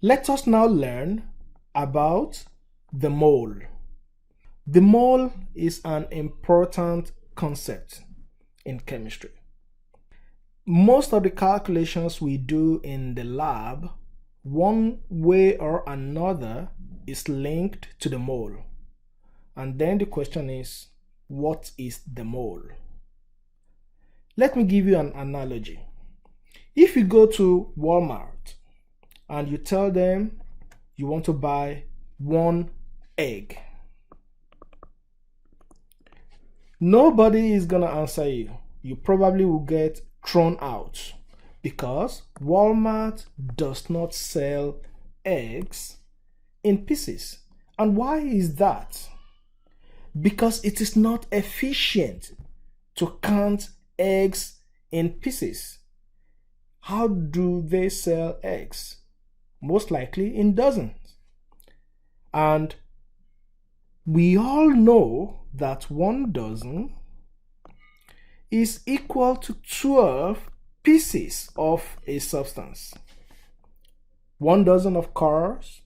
Let us now learn about the mole. The mole is an important concept in chemistry. Most of the calculations we do in the lab, one way or another, is linked to the mole. And then the question is, what is the mole? Let me give you an analogy. If you go to Walmart and you tell them you want to buy 1 egg, nobody is going to answer you. You probably will get thrown out because Walmart does not sell eggs in pieces. And why is that? Because it is not efficient to count eggs in pieces. How do they sell eggs? Most likely in dozens. And we all know that 1 dozen is equal to 12 pieces of a substance. 1 dozen of cars,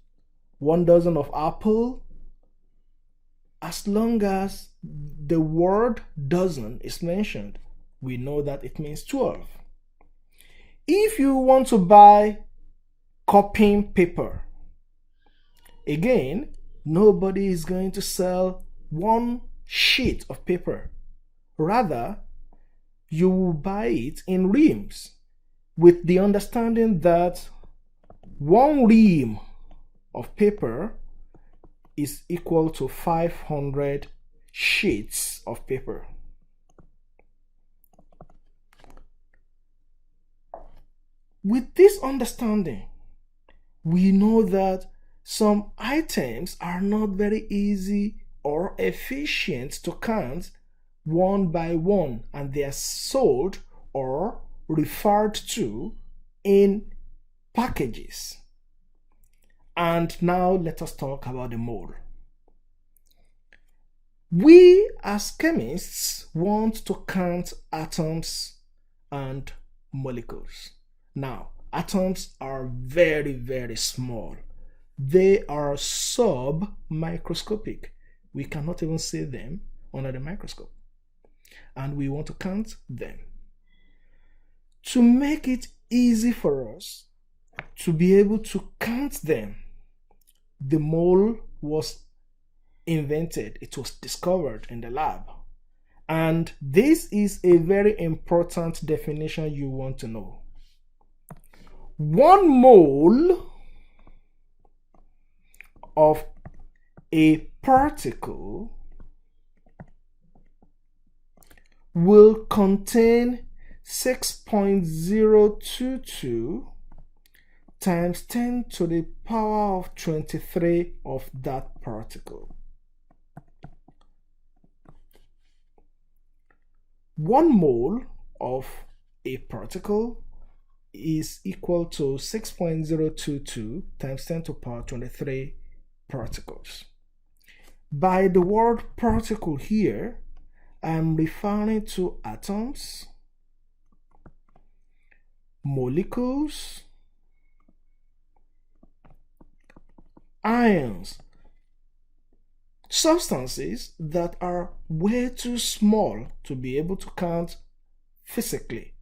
1 dozen of apple. As long as the word dozen is mentioned, we know that it means 12. If you want to buy copying paper, again, nobody is going to sell 1 sheet of paper. Rather, you will buy it in reams with the understanding that 1 ream of paper is equal to 500 sheets of paper. With this understanding, we know that some items are not very easy or efficient to count one by one, and they are sold or referred to in packages. And now let us talk about the mole. We as chemists want to count atoms and molecules. Now, atoms are very, very small. They are sub-microscopic. We cannot even see them under the microscope. And we want to count them. To make it easy for us to be able to count them, the mole was invented. It was discovered in the lab. And this is a very important definition you want to know. 1 mole of a particle will contain 6.022 times 10 to the power of 23 of that particle. 1 mole of a particle is equal to 6.022 times 10 to the power 23 particles. By the word particle here, I'm referring to atoms, molecules, ions, substances that are way too small to be able to count physically.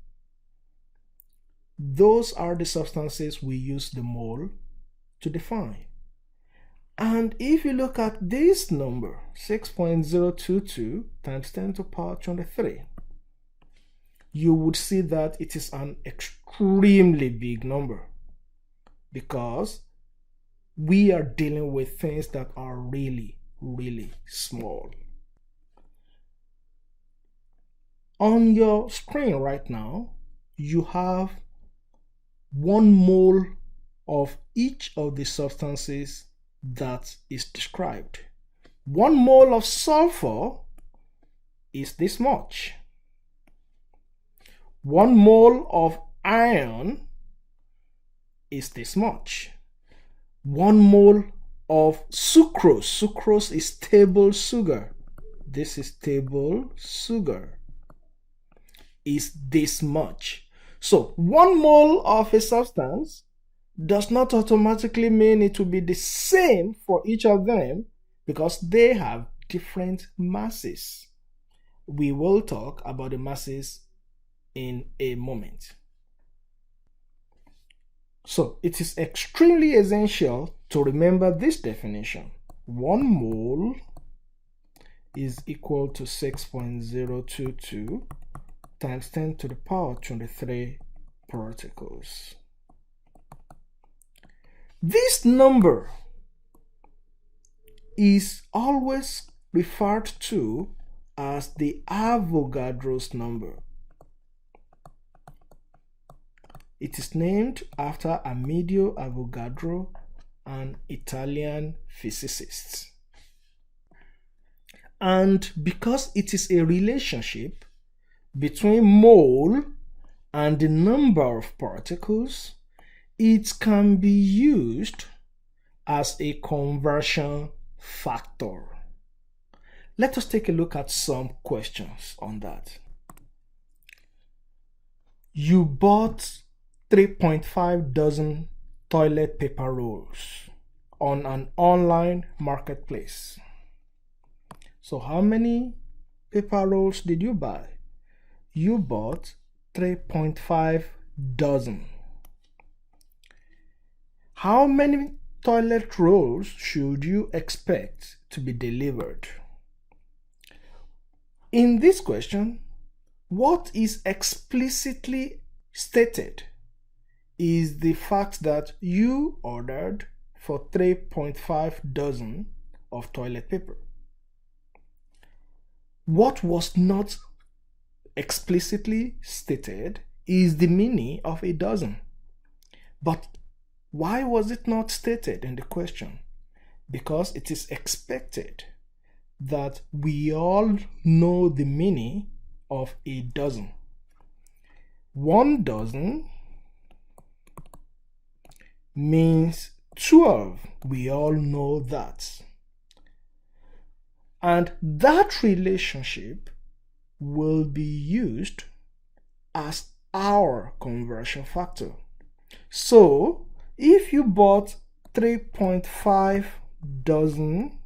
Those are the substances we use the mole to define. And if you look at this number, 6.022 times 10 to the power 23, you would see that it is an extremely big number because we are dealing with things that are really, really small. On your screen right now, you have 1 mole of each of the substances that is described. 1 mole of sulfur is this much. 1 mole of iron is this much. 1 mole of sucrose. Sucrose is table sugar. This is table sugar. Is this much. So 1 mole of a substance does not automatically mean it will be the same for each of them because they have different masses. We will talk about the masses in a moment. So it is extremely essential to remember this definition. 1 mole is equal to 6.022 times 10 to the power 23 particles. This number is always referred to as the Avogadro's number. It is named after Amedeo Avogadro, an Italian physicist. And because it is a relationship between mole and the number of particles, it can be used as a conversion factor. Let us take a look at some questions on that. You bought 3.5 dozen toilet paper rolls on an online marketplace. So how many paper rolls did you buy? You bought 3.5 dozen. How many toilet rolls should you expect to be delivered? In this question, what is explicitly stated is the fact that you ordered for 3.5 dozen of toilet paper. What was not explicitly stated is the meaning of a dozen. But why was it not stated in the question? Because it is expected that we all know the meaning of a dozen. 1 dozen means 12. We all know that. And that relationship will be used as our conversion factor. So, if you bought 3.5 dozen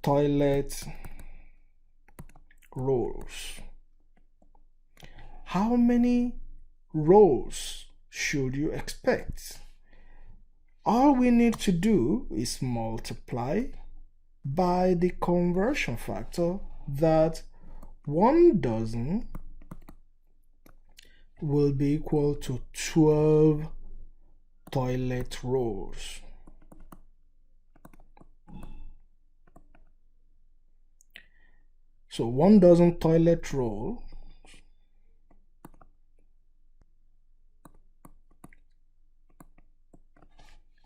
toilet rolls, how many rolls should you expect? All we need to do is multiply by the conversion factor that 1 dozen will be equal to 12 toilet rolls. So 1 dozen toilet roll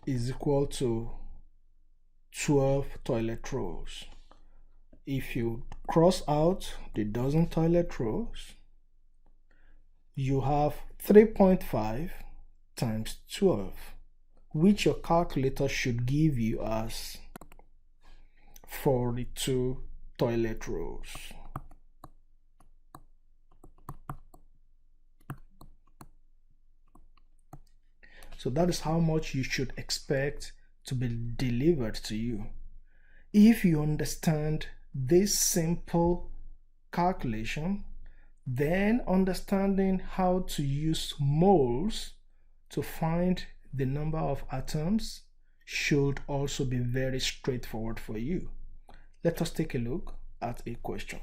is equal to 12 toilet rolls. If you cross out the dozen toilet rolls, you have 3.5 times 12, which your calculator should give you as 42 toilet rolls. So that is how much you should expect to be delivered to you. If you understand this simple calculation, then understanding how to use moles to find the number of atoms should also be very straightforward for you. Let us take a look at a question.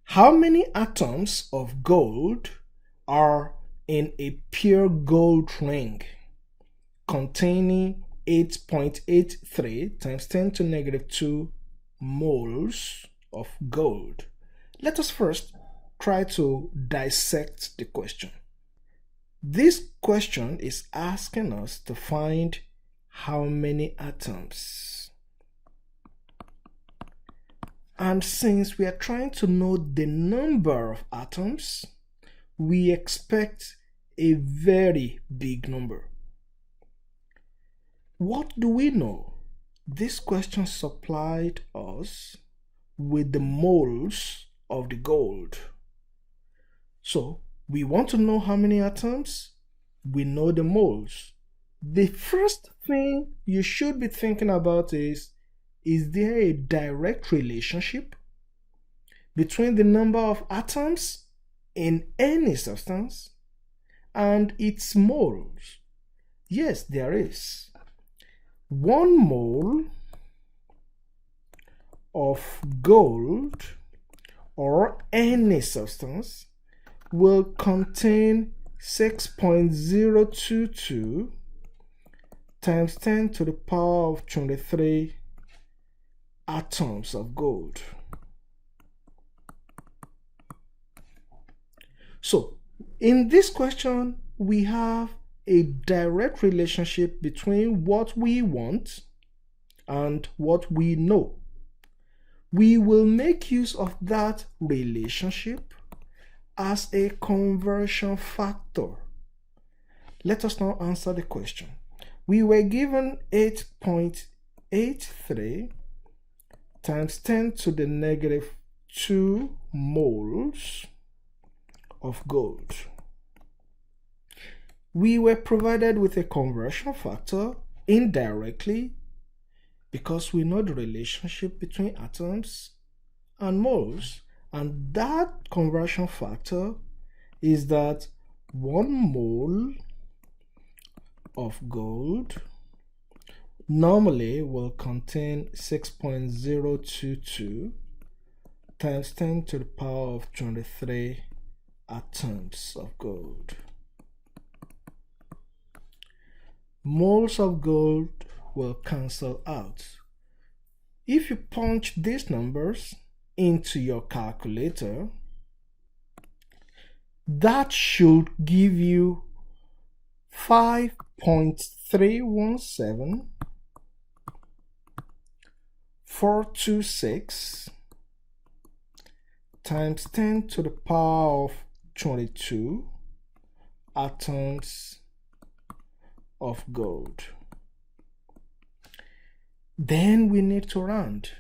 How many atoms of gold are in a pure gold ring containing 8.83 times 10 to negative 2 moles of gold? Let us first try to dissect the question. This question is asking us to find how many atoms. And since we are trying to know the number of atoms, we expect a very big number. What do we know? This question supplied us with the moles of the gold. So We want to know how many atoms? We know the moles. The first thing you should be thinking about is there a direct relationship between the number of atoms in any substance and its moles? Yes, there is. 1 mole of gold or any substance will contain 6.022 times 10 to the power of 23 atoms of gold. So, in this question, we have a direct relationship between what we want and what we know. We will make use of that relationship as a conversion factor. Let us now answer the question. We were given 8.83 times 10 to the negative 2 moles of gold. We were provided with a conversion factor indirectly because we know the relationship between atoms and moles, and that conversion factor is that 1 mole of gold normally will contain 6.022 times 10 to the power of 23 atoms of gold. Moles of gold will cancel out. If you punch these numbers into your calculator, that should give you 5.317 times 10 to the power of 22 atoms of gold. Then we need to round.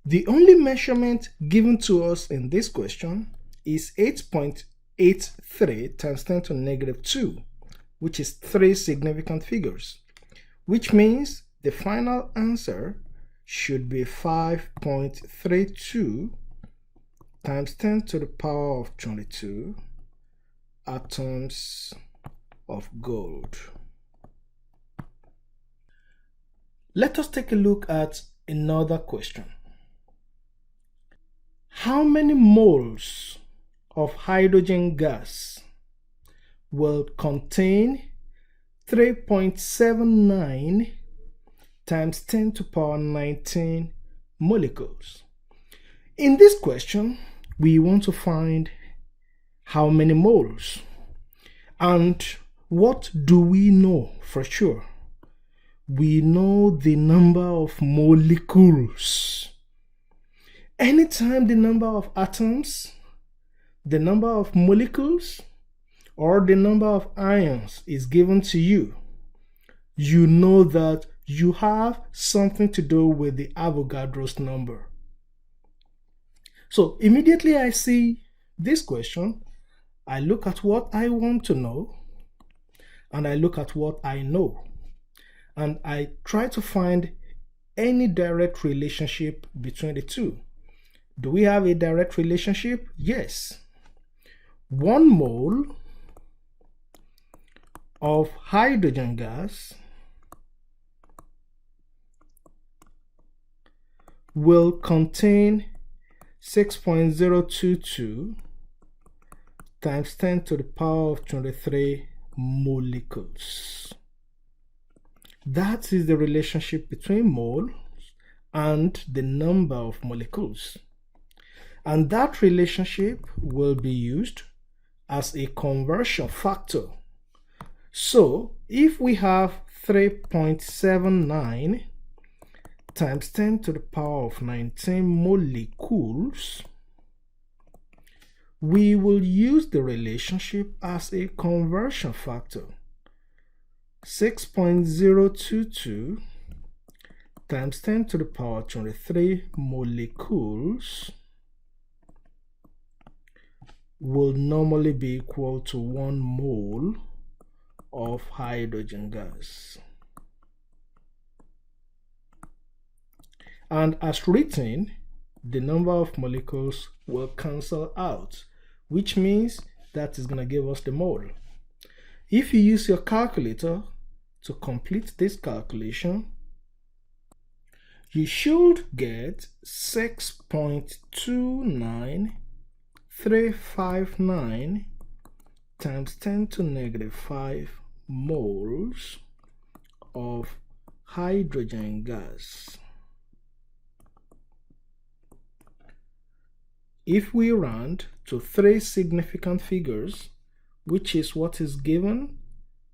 The only measurement given to us in this question is 8.83 times 10 to the negative 2, which is 3 significant figures, which means the final answer should be 5.32 times 10 to the power of 22 atoms of gold. Let us take a look at another question. How many moles of hydrogen gas will contain 3.79 times 10 to the power 19 molecules? In this question, we want to find how many moles. And what do we know for sure? We know the number of molecules. Anytime the number of atoms, the number of molecules, or the number of ions is given to you, you know that you have something to do with the Avogadro's number. So immediately I see this question, I look at what I want to know, and I look at what I know, and I try to find any direct relationship between the two. Do we have a direct relationship? Yes. 1 mole of hydrogen gas will contain 6.022 times 10 to the power of 23 molecules. That is the relationship between moles and the number of molecules. And that relationship will be used as a conversion factor. So if we have 3.79 times 10 to the power of 19 molecules, we will use the relationship as a conversion factor. 6.022 times 10 to the power 23 molecules will normally be equal to 1 mole of hydrogen gas. And as written, the number of molecules will cancel out, which means that is going to give us the mole. If you use your calculator to complete this calculation, you should get 6.29359 times 10 to negative 5 moles of hydrogen gas. If we round to 3 significant figures, which is what is given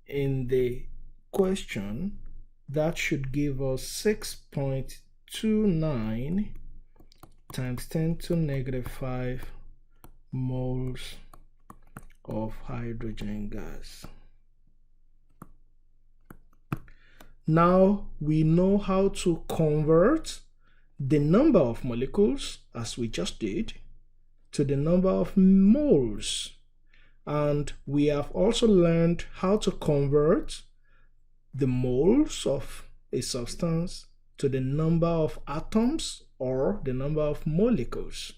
in the question, that should give us 6.29 times 10 to negative 5 moles of hydrogen gas. Now we know how to convert the number of molecules, as we just did, to the number of moles. And we have also learned how to convert the moles of a substance to the number of atoms or the number of molecules.